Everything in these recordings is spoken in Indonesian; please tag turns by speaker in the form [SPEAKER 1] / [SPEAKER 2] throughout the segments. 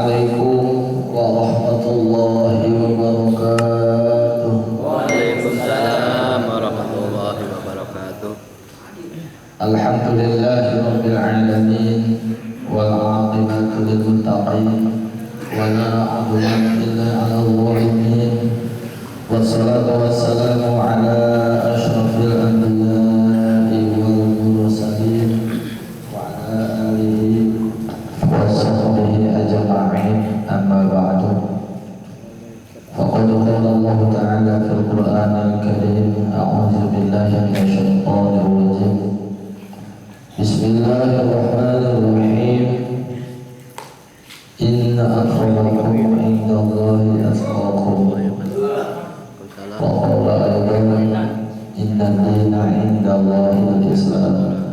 [SPEAKER 1] Assalamualaikum warahmatullahi wabarakatuh.
[SPEAKER 2] Waalaikumsalam warahmatullahi wabarakatuh.
[SPEAKER 1] Alhamdulillahi rabbil alamin wal 'aqibatu lil muttaqin wa la 'udwana illa 'alal zalimin. Wassalatu wassalamu ala asyrafil anbiya'i wal mursalin wa ala alihi wa sahbihi ajma'in, amma ba'du. Faqad qala Allah ta'ala fil Qur'anil Karim, a'udzu billahi minasy syaithanir rajim. Bismillahirrahmanirrahim. Inna akramakum indallahi atqakum. Wa qala aydan inna dina indallahi al-Islam.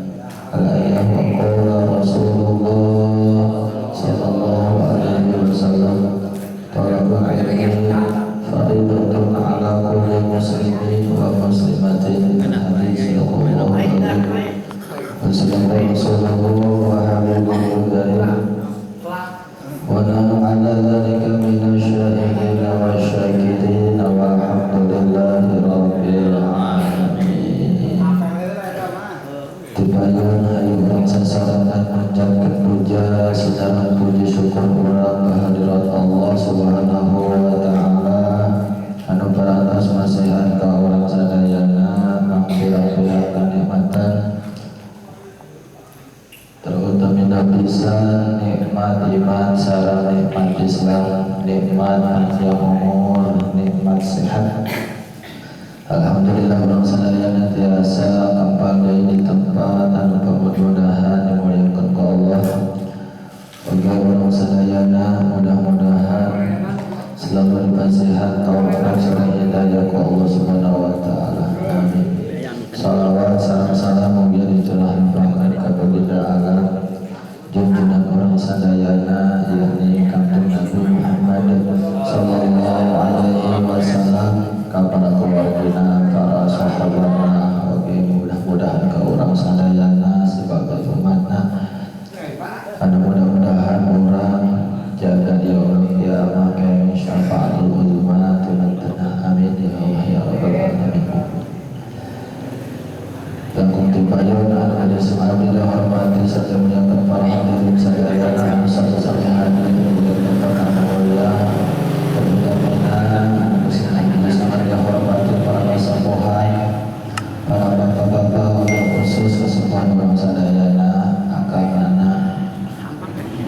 [SPEAKER 1] Al-ayah wa qala Rasulullah sallallahu alaihi wasallam, talabul ilmi faridatun ala kulli muslimin wa muslimatin. Hadis sallallahu alaihi wasallam. Rasulullah wa habibuhu karim wa nahnu ala dhalika minasyahidin wa syakirin walhamdulillahi rabbil alamin. Dibayun hayu orang sasarangan mengucapkan puja secara puji syukur urang kehadirat Allah subhanahu wa ta'ala anu beratas masihan ka orang sadayana mangpira-pira nikmatan terutama nabisan nikmat iman sareng nikmat Islam, nikmat panjang umur, nikmat sehat. Alhamdulillah urang sadayana tiasa kampal deui di tempat anu mudah-mudahan dimuliakeun ku Allah. Uga urang sadayana mudah-mudahan selalu dibasihan taufik sareng hidayah ku Allah Subhanahu wa taala. Amin. Salawat sareng salam mugia dicurahkeun ka baginda alam junjungan urang sadayana yakni Kanjeng Nabi Muhammad sallallahu alaihi wasallam, ka para keluargana, para sahabatna, oge mudah-mudahan ka urang sadayana sebagai umatna anu mudah-mudahan urang jaga di yaumul qiyamah ka syafaatul uzma tunatana. Amin ya Allah ya rabbal alamin. Langkung tibayun ada semabila hormati serta muliakan para hadirin sadayana sarta hadir di tempat mulia kemudian sangat dihormati para sepuhan, para bapak-bapak, wabil khusus kesepuhan orang sadayana akanana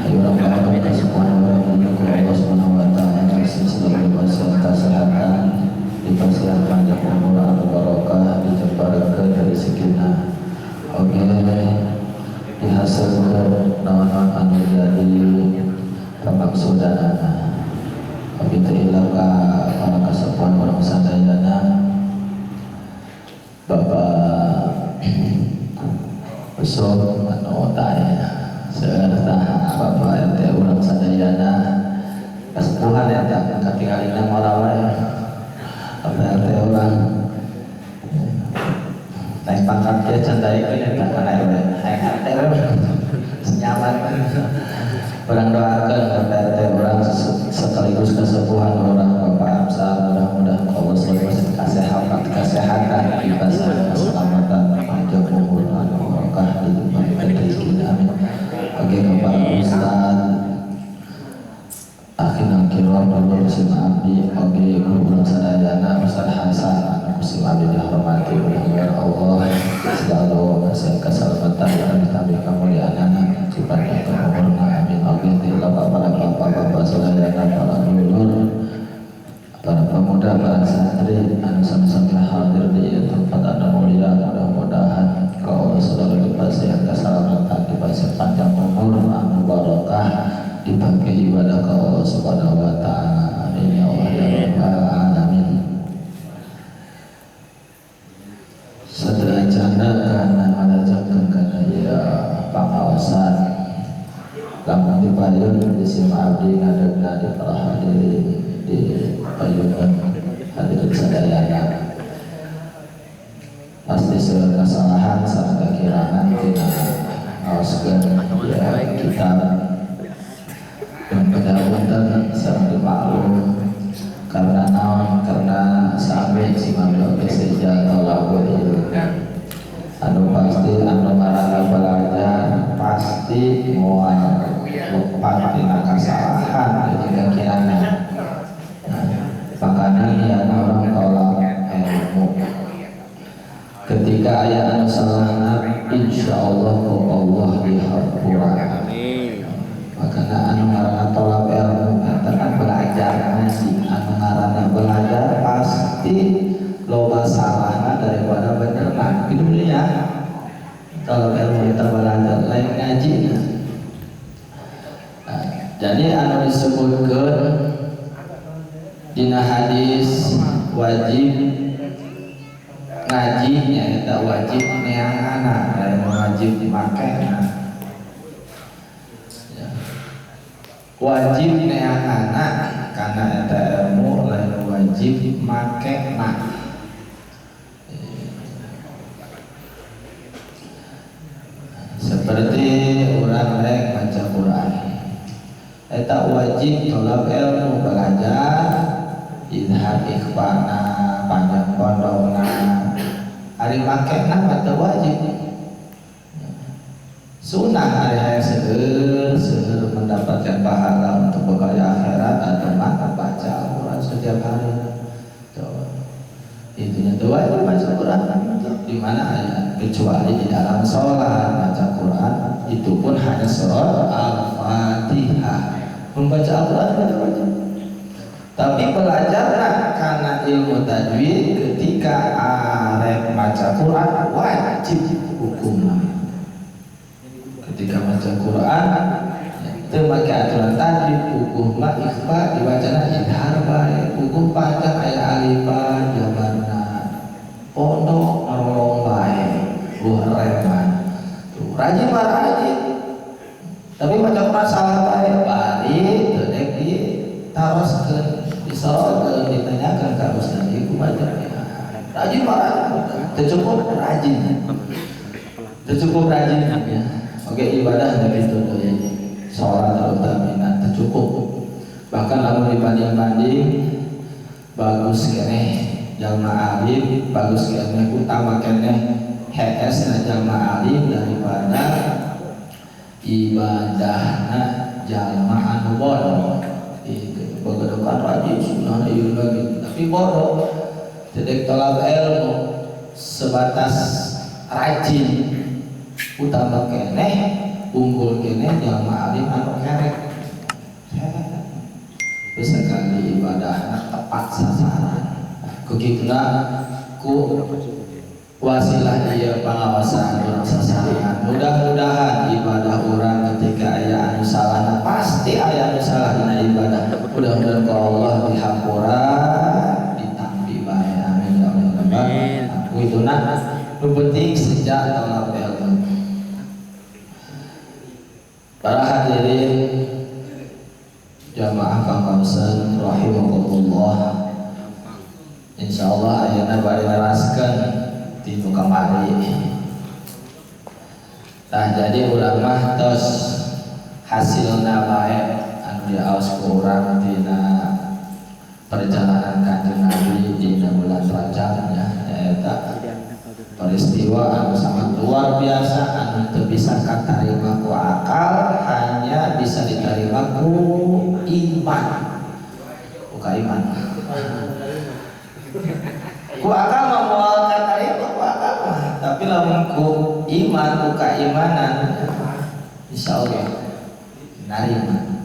[SPEAKER 1] ayo orang bapak kesepuhan orang menyukur Allah Subhanahu wa ta'ala selalu diberikan kesehatan, diberikan panjang umur anu barokah, dijebarkeun dari sekina oge dihasilkeun naon-naon anu jadi pamaksudanana. Oge teu ilang ka para kasepuhan urang sadayana Bapak Besok anu tanya serta Bapak RT urang sadayana kasepuhan eta katingalina moal wae Bapak RT urang naik pangkat dia candaikeun eta kana RW RT senyaman urang doakeun Bapak RT urang sekaligus kesepuhan urang Bapak Amsal, mudah-mudahan Allah selalu kasih kesehatan, diberikan keselamatan, panjang umur anu barokah, diberikan rezeki. Amin. Oke Bapak Ustaz akhirnya kiram dulu sima abdi oge guru sadayana Ustaz Hasan anu sima abdi dihormati mudah-mudahan Allah selalu ngasih keselamatan dan ditambah kemuliaan dipanjangkan umurna. Amin. Oge tila bapak-bapak sadayana, para dulur, para pemuda, para santri anu sami-sami hadir di tempat anu mulia, mudah-mudahan Allah selalu diberikan keselamatan, diberikan panjang umur anu barokah, dipakai ibadah ke Allah Subhanahu wa ta'ala. Amin ya Allah ya rabbal alamin. Sederajana karena ngalajakeun kana ya pangaosan lamun dipayun di sima abdi ngadegna di para hadirin di payunan hadirin sadayana pasti segala kesalahan sareng kekurangan tina ngaoskeun ya kita dan pendapunten sareng dimaklum karena naon karena sampai si mamdo keseja tolakul ilmu anu pasti anu marana belajar pasti moal lepat tina kasalahan ketika kirana makanya ya orang tolak ilmu ketika ayat anu salahna insyaallah ku Allah dihapura makanya anu ngaranna tolak ilmu tekan belajar ngaji anu ngaranna belajar pasti loba salahna daripada benerna gitu ya kalau ilmu kita belajar lain ngaji jadi anu disebutkeun dina hadis wajib ngaji nyaeta wajib neanganna lain wajib dimakena wajib neanganna karena eta ilmu lain wajib makena seperti orang rek baca Quran eta wajib tolak ilmu belajar idhar ikhwana panjang pondokna hari makena mata wajib sunnah hari hayang seueur mendapatkan pahala untuk bekal akhirat atau maka baca Al-Quran setiap hari intinya itu wajib baca Quran di mana ayat kecuali di dalam sholat baca Quran itu pun hanya surah Al-Fatihah membaca Al-Quran tidak wajib tapi belajar karena ilmu tajwid ketika arek baca Quran wajib hukumnya ketika baca Quran itu pakai aturan tajwid hukumnya ikhfa dibacana idhar baik hukum panjang ayat alifan jabarna pondok ngerolong baik reman rajin mah rajin tapi baca Quran salah baik balik dedek di taroskeun disorotkeun ditanyakeun ka ustaz ieu baca rajin mah rajin cukup rajin cukup rajin ya oke ibadah dari itu ya sholat terutama cukup bahkan lalu dibanding-banding bagus keneh jalma alim bagus keneh utama keneh HS na jalma alim daripada ibadahna jalma anu bodoh itu begedokan rajin sunnah ieu lagi tapi bodoh dedek tolak ilmu sebatas rajin utama keneh unggul keneh jalma alim anu kerek sekali ibadahna tepat sasaran kukituna ku wasilah dia pengawasan orang sasaran mudah-mudahan ibadah orang ketika ayah anu salah pasti ayah anu salah dina ibadah mudah-mudahan kalau Allah dihapura ditampi bae amin ya Allah kukituna nu penting sejak tolak ilmu para hadirin jamaah kawasan rahimahullah insyaallah ayana bari neraskeun tinu kamari tah jadi ulama tos hasilna bae anu diaos ku urang tina perjalanan Kanjeng Nabi dina bulan Rajab ya eta peristiwa anu sangat luar biasa anu teu bisa katarima ku akal hanya bisa diterima ku iman bukan iman ku akal mah moal katarima ku akal tapi lamun ku iman ku keimanan insyaallah narima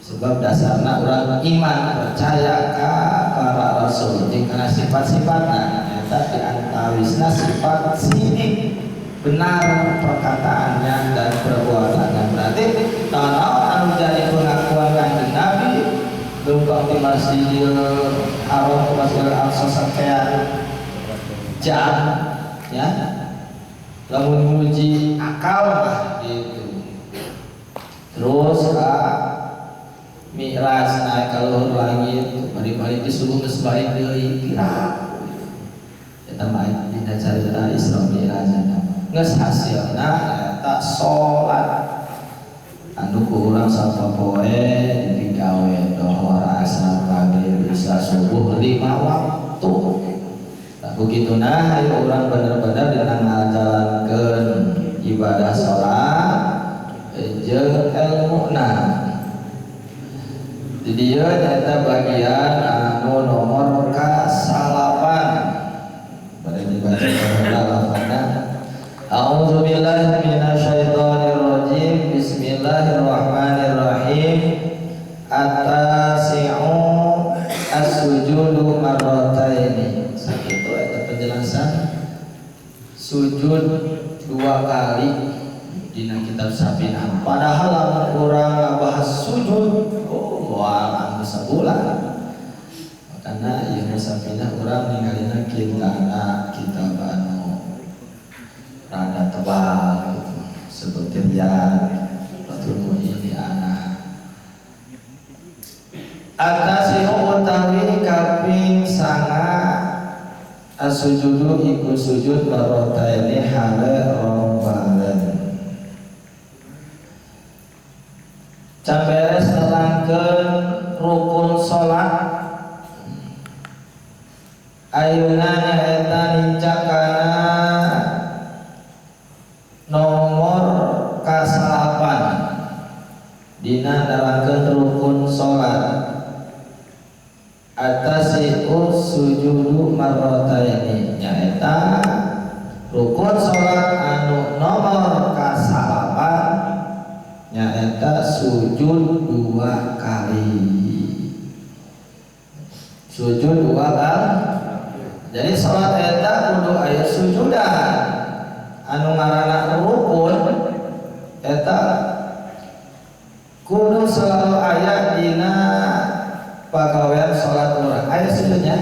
[SPEAKER 1] sebab dasarna urang iman percaya ka para rasul jeung kana sifat-sifatna eta diantawisna sifat sidik benar perkataannya dan perbuatannya berarti naon anu jadi pengakuan Kanjeng Nabi lumpang di Masjidil Haram Masjidil Aqsa sakean jam ya lamun muji akal mah gitu terus Mi'raj naik ke luhur langit bari-bari disuruh geus balik deui kira eta mah dina carita Isra Mi'raj geus hasilna eta salat anu ku urang sapopoe digawe dohor asar maghrib isya subuh 5 waktu. Begituna ayo urang bener-bener dina ngajalankeun ibadah salat jeung ilmuna. Di dieu nyaeta bagian anu nomor ka-8. Bade dibaca lafazna. A'udzubillahi minasyaitonirrajim. Bismillahirrahmanirrahim. At-tasi'u as-sujudu marrataini. Sakitu eta penjelasan sujud 2 kali dina kitab Safinah. Padahal lamun urang bahas sujud anu sebulan. Makana ieu Safinah urang ningalina kitab anu rada tebal gitu. Seperti Fathul Mu'in ana. Atasihu utawi kaping 9 as-sujudu iku sujud marrataini hale rombalen. Camberes nerangkeun rukun salat ayeuna nyaeta nincakana nomor ka-8 dina nerangkeun rukun salat. Atasi'u sujudu marrataini nyaeta rukun salat anu nomor ka-8 nyaeta sujud 2 kali. Sujud 2 kali. Jadi salat eta kudu aya sujudan. Anu ngaranna rukun eta kudu selalu aya dina pagawean salat urang. Aya sujudnya?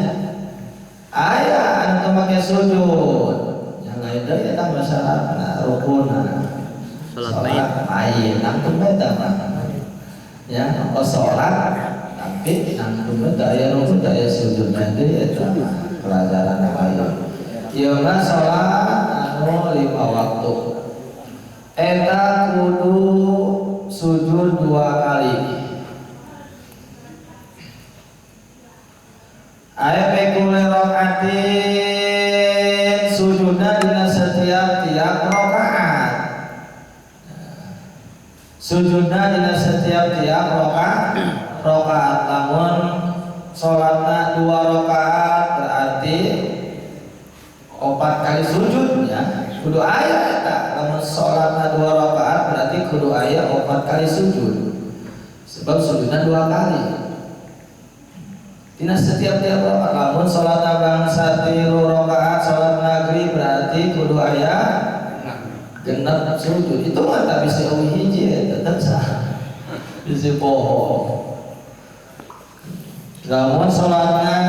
[SPEAKER 1] Aya anu make sujud. Yang lain deui eta masyaratna rukunna. Salat main nangtung beda ya salat tapi nangtung beda aya rukun aya sujud deui eta pelajaran aya. Ieu mah salat anu 5 waktu. Eta kudu sujud 2 kali. Aya pekule rakaatin sujudna dina setiap rakaat. Sujudna dina setiap rakaat. Lamun salatna 2 rakaat berarti 4 kali sujud ya. Kudu aya eta. Lamun salatna 2 rakaat berarti kudu aya 4 kali sujud. Sebab sujudna 2 kali. Dina setiap rakaat. Lamun salatna bangsa 3 rakaat salat maghrib berarti kudu aya genep sujud. Itu mah tak bisa hiji tetap sah. Bisa bohong. Lamun salatna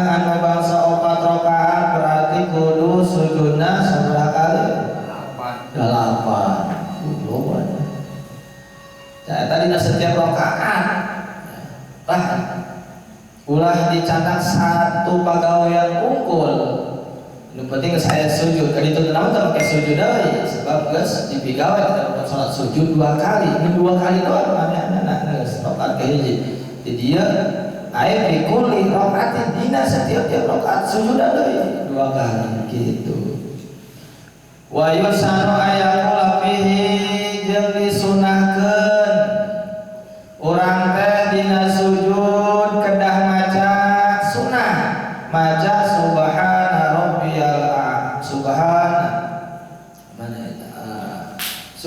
[SPEAKER 1] anu bangsa 4 rakaat berarti kudu sujudna sabaraha kali? 8. Loba. Eta dina setiap rakaat. Tah ulah dicatat 1 pagawean unggul. Nu penting saya sujud. Kali itu kenapa tak pakai sujud deui? Sebab geus dipigawe dalam salat sujud 2 kali. Ini 2 kali doang anak-anak geus rakaat hiji. Di dia aya fi kulli rakaatin dina setiap rakaat sujud deui 2 kali gitu. Wa yusanu ayaqul fihi jeung disunahkeun urang teh dina sujud kedah maca sunah maca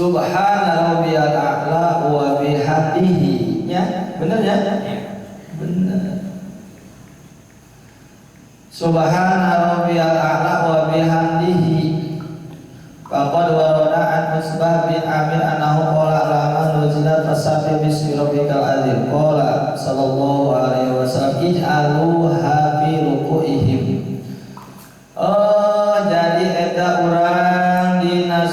[SPEAKER 1] Subhana rabbiyal a'la wa bihamdihi ya benar ya? Benar. Subhana rabbiyal a'la wa bihamdihi. Faqad warada an Musbah bin Amir annahu qala lama nuzilat fasabbih bismi rabbikal azim. Qala sallallahu alaihi wasallam ij'aluha fi ruku'ihim. Oh, jadi eta urang dina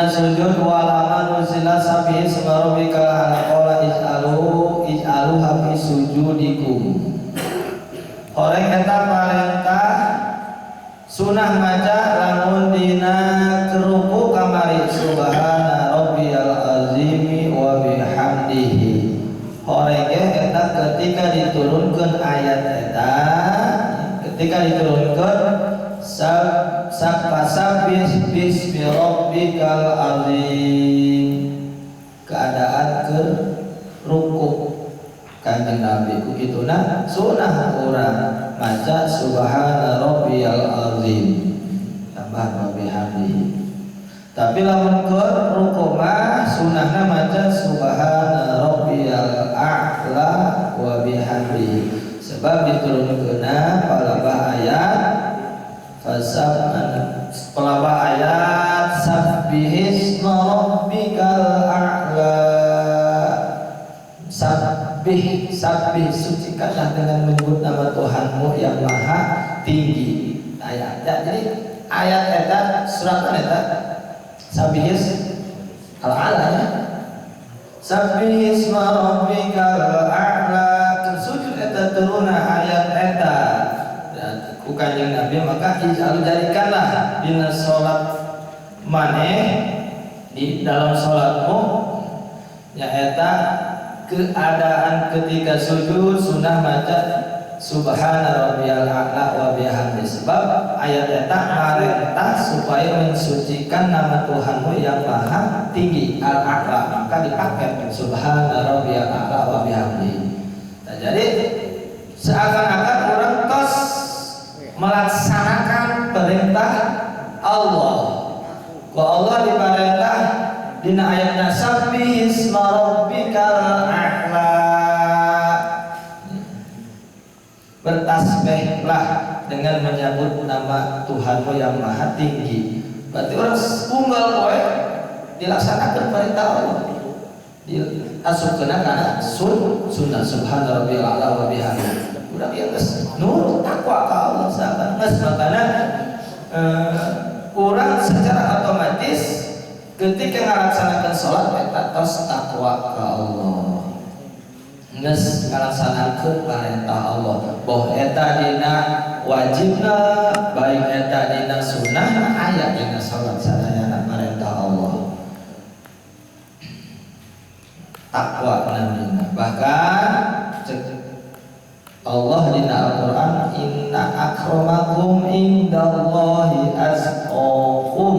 [SPEAKER 1] sujud walama nuzila sabihi sabarobika ala ij'alu hafi sujudikum. Horeng eta parentah sunah maca lamun dina keruku kamari subhana rabbiyal azimi wa bihamdihi. Horege eta ketika diturunkeun ayat eta, ketika diturunkeun sabih bismi rabbikal azim, keadaan ke ruku kanjeng Nabi ku kituna sunah urang maca subhana rabbiyal azim tambah wa bihamdihi. Tapi lamun ke ruku mah sunahna maca subhana rabbiyal a'la wa bihamdihi, sebab diturunkeunna palabah ayat palabah ayat sabbihisma rabbikal a'la. Sabbih sucikanlah dengan menyebut nama Tuhanmu yang maha tinggi. Ayat jadi ayat eta surat eta Sabbihis al-a'la ya. Sabbihis rabbikal a'la. Sujud eta turuna ayat eta ku kanjeng Nabi, maka ij'al jadikanlah dina salat maneh di dalam salatmu ya eta keadaan ketika sujud sunah maca subhana rabbiyal a'la wa bihamdihi, sebab ayat eta marentah supaya mensucikan nama Tuhanmu yang maha tinggi al-a'la, maka dipakai subhana rabbiyal a'la wa bihamdihi. Nah, jadi seakan-akan orang tos melaksanakan perintah Allah. Kalau Allah diperintah dina ayatna sabbihisma rabbikal a'la, bertasbihlah dengan menyebut nama Tuhanmu yang maha tinggi. Berarti orang unggal poe dilaksanakan perintah Allah, diasupkeun kana sunnah subhana rabbiyal a'la wa bihamdihi. Udah yang geus nurut takwa ka Allah sahabat. Makanya orang secara otomatis ketika ngalaksanakan sholat eta tos takwa ka Allah, geus ngalaksanakeun perintah Allah. Boh eta dina wajibna baik eta dina sunnah aya dina sholat sadayana perintah Allah. Takwa namina. Bahkan Allah dina Al-Qur'an inna akramakum indallahi azqakum,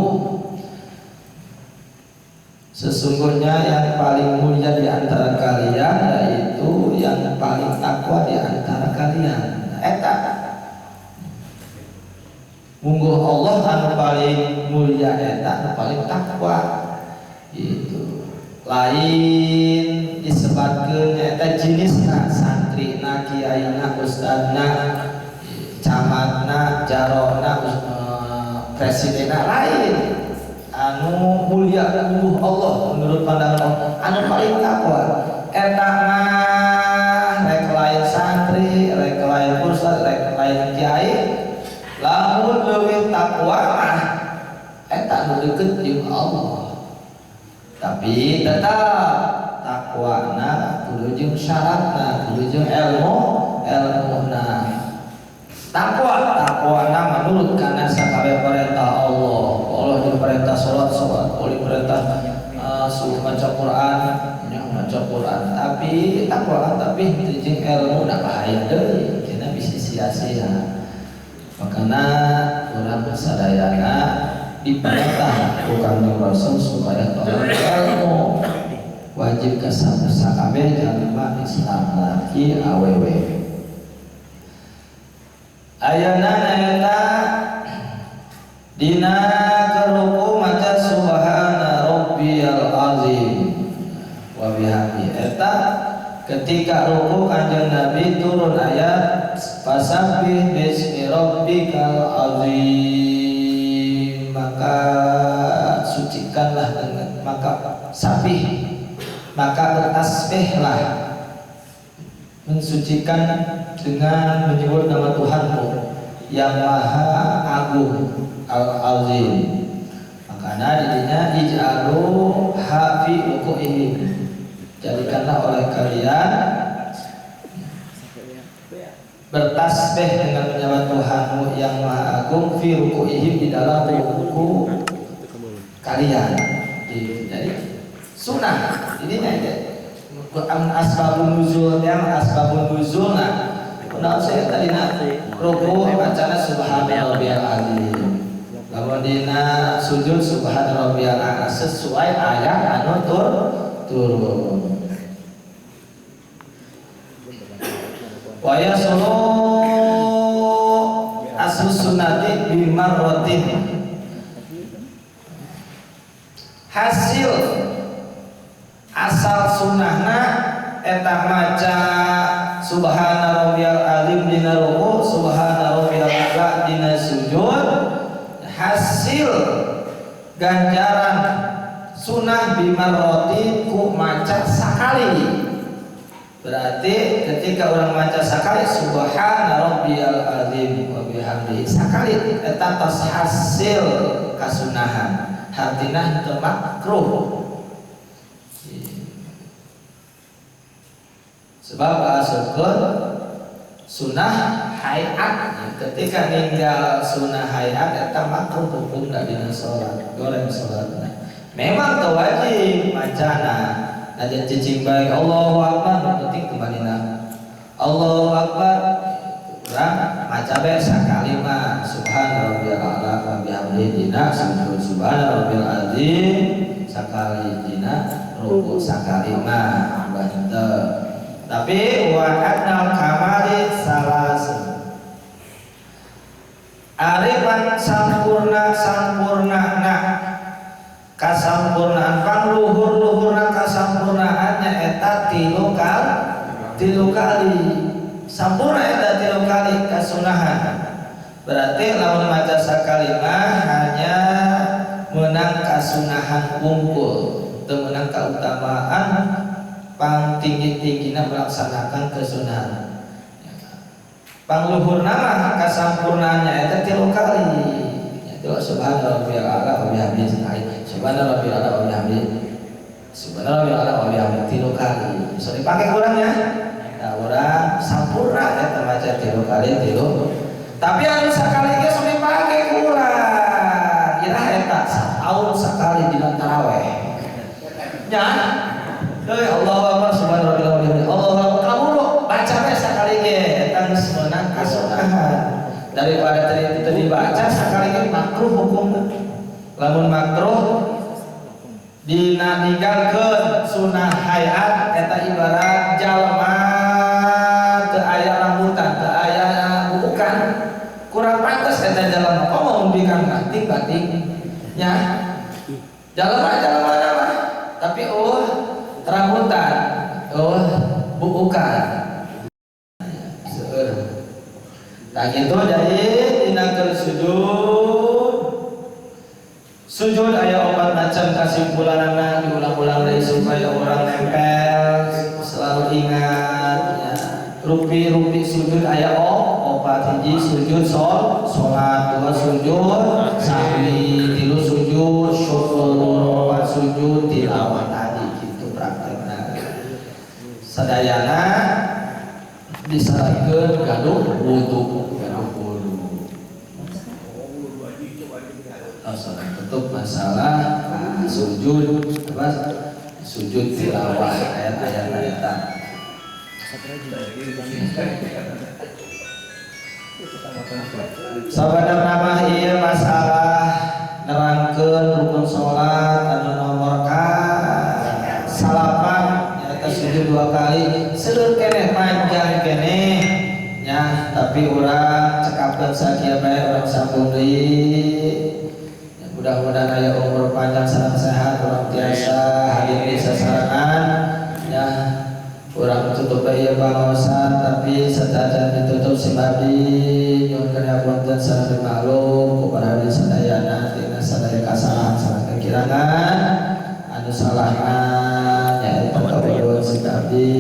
[SPEAKER 1] sesungguhnya yang paling mulia di antara kalian yaitu yang paling takwa di antara kalian. Eta mungguh Allah anu paling mulia eta anu paling takwa. Itu lain disebatkeun eta jenisna santrina, kiaina, ustadna, camatna, jarona, presidenna lain anu mulia mungguh Allah menurut pandangan Allah anu paling takwa. Eta mah rek lain santri, rek lain ustad, rek lain kiai, lamun leuwih takwa mah eta anu deukeut jeung Allah. Tapi tetap takwana kudu jeung syaratna, kudu jeung ilmuna. Takwana menurut kana sakabeh perintah Allah. Allah jeung perintah salat, oleh perintah suruh baca Quran, baca Quran. Tapi takwa tapi teu jeung ilmuna bahaya deui, kena bisa sia-sia. Makana urang sadayana diperintah bukan Rasul supaya tolong ilmu wajib kasabeh jalma Islam laki awewe. Ayana eta dina keruku maca subhana rabbiyal azim wa bihamdihi. Eta ketika ruku kanjeng Nabi turun ayat fasabbih bismi rabbikal azim, maka sucikanlah dengan maka sabih, maka bertasbihlah mensucikan dengan menyebut nama Tuhanmu yang maha agung al-azim. Makanya didinya ij'alu hafi ruku'ihim, jadikanlah oleh kalian bertasbih dengan menyembah Tuhanmu yang Maha Agung fi ruku'ihim di dalam ruku kalian. Jadi sunnah ini aja. Asbabun nuzul nah saya tadi ruku bacana subhana rabbiyal azim. Lamun dina sujud subhana rabbiyal a'la sesuai ayat anu turun. Wa yasulu aslu sunnati bimarratin. Hasil asal sunnahna eta maca subhana rabbiyal azim dina ruku, subhana rabbiyal a'la dina sujud. Hasil ganjaran sunnah bimarratin ku maca sakali. Berarti ketika orang maca sakali subhana rabbiyal azim wa bihamdihi sakali eta tos hasil kasunahan. Hartina itu makruh. Sebab asukun sunnah hayat ketika ninggal sunnah hayat eta makruh hukum da dina salat goreng salatna. Memang teu wajib macana aja cicing bae Allahu akbar penting kemanina Allahu akbar urang maca bae sakali mah subhana rabbiyal a'la wa bihamdihi dina sujud subhana rabbiyal azim sakali dina ruku sakali mah banteu. Tapi wa adnal kamali salasun arifan sampurnana kasampurnaan luhur-luhurna kasampurnaannya eta tilu kali sampurna eta tilu kali kasunahan. Berarti lamun maca sakali mah hanya menang kasunahan wungkul teu menang kautamaan pang tinggi-tinggina melaksanakan kesunahan. Pangluhurna mah kasampurnaannya eta tilu kali. Itu subhana rabbiyal a'la wa bihamdihi subhana rabbiyal a'la wa bihamdihi subhana rabbiyal a'la wa bihamdihi tilu kali. Bisa dipakai urang ya. Nah, urang sampurna eta maca tilu kali tilu. Tapi anu sakali ge sok dipake urang. Iraha eta sataun sakali dina tarawih. Nya Allahu akbar subhana rabbiyal a'la wa bihamdihi Allahu akbar kamu baca bae sakali ge eta geus meunang kasunahan. Daripada tadi dibaca sekali ini makruh hukumnya. Lamun makruh dina ninggalkeun sunnah hayat eta ibarat jalma teu aya rambutan teu aya bukan kurang pantes eta jalma mau bikan batik nya jalma mah tapi rambutan bukan. Nah gitu jadi dinakeun sujud aya opat macam kasimpulanana diulang-ulang deui supaya orang nempel selalu ingat ya. Rupi sujud aya opat hiji sujud salat, dua sujud sahwi, tilu sujud syukur, opat sujud tilawah tadi gitu praktekna. Sadayana disarankeun gaduh wudu. Untuk masalah sujud tilawah ayat-ayat eta. Sabanarna mah ieu masalah nerangkeun rukun salat anu nomor salapan eta sujud dua kali seueur keneh panjang keneh nya tapi urang cekapkeun sakieu bae urang sambung deui. Mudah-mudahan aya umur panjang sareng sehat urang tiasa hadir di sasarangan ya urang tutup ieu pangaosan tapi sadajan ditutup sibabi nyuhun kapunten sareng dimaklum ku para hadirin sadayana tina sadaya kasalahan sareng kekirangan anu salahna nyaeta kawulun sibabi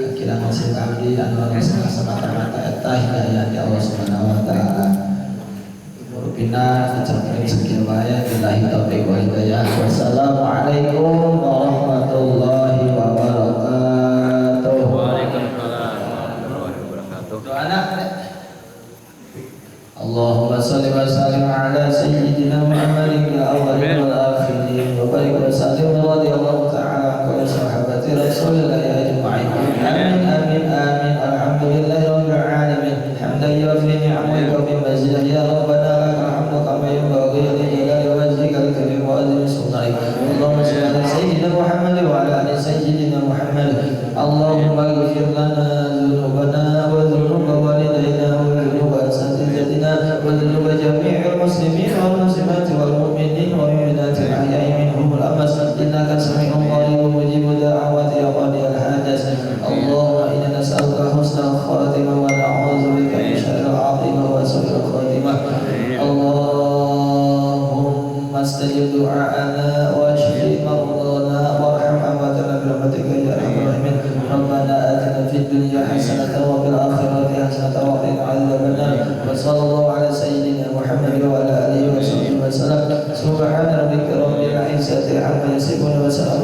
[SPEAKER 1] kekirangan sibabi anu semata-mata eta hidayah di Allah Subhanahu wa taala. Bina ucapkan sekian banyak billahi taufiq wal hidayah. Wassalamualaikum warahmatullahi wabarakatuh.
[SPEAKER 2] Waalaikumsalam warahmatullahi wabarakatuh.
[SPEAKER 1] Doa anak اللهم صل على سيدنا محمد وعلى آل سيدنا محمد. اللهم اغفر لنا ذنوبنا وذنوب والدينا وذنوب أساتذتنا وذنوب جميع المسلمين والمسلمات والمؤمنين والمؤمنات الأحياء منهم والأموات إنك سميع قريب مجيب دعوات يا قاضي الحاجات. اللهم إنا نسألك حسن الخاتمة ونعوذ بك من شر العاقبة وسوء الخاتمة. اللهم استجب دعاءنا واشف مرضانا وارحم أمواتنا برحمتك يا أرحم الراحمين. ربنا آتنا في الدنيا حسنة وفي الآخرة حسنة وقنا عذاب النار. وصلى الله على سيدنا محمد وعلى آله وصحبه وسلم. سبحان ربك رب العزة عما يصفون وسلام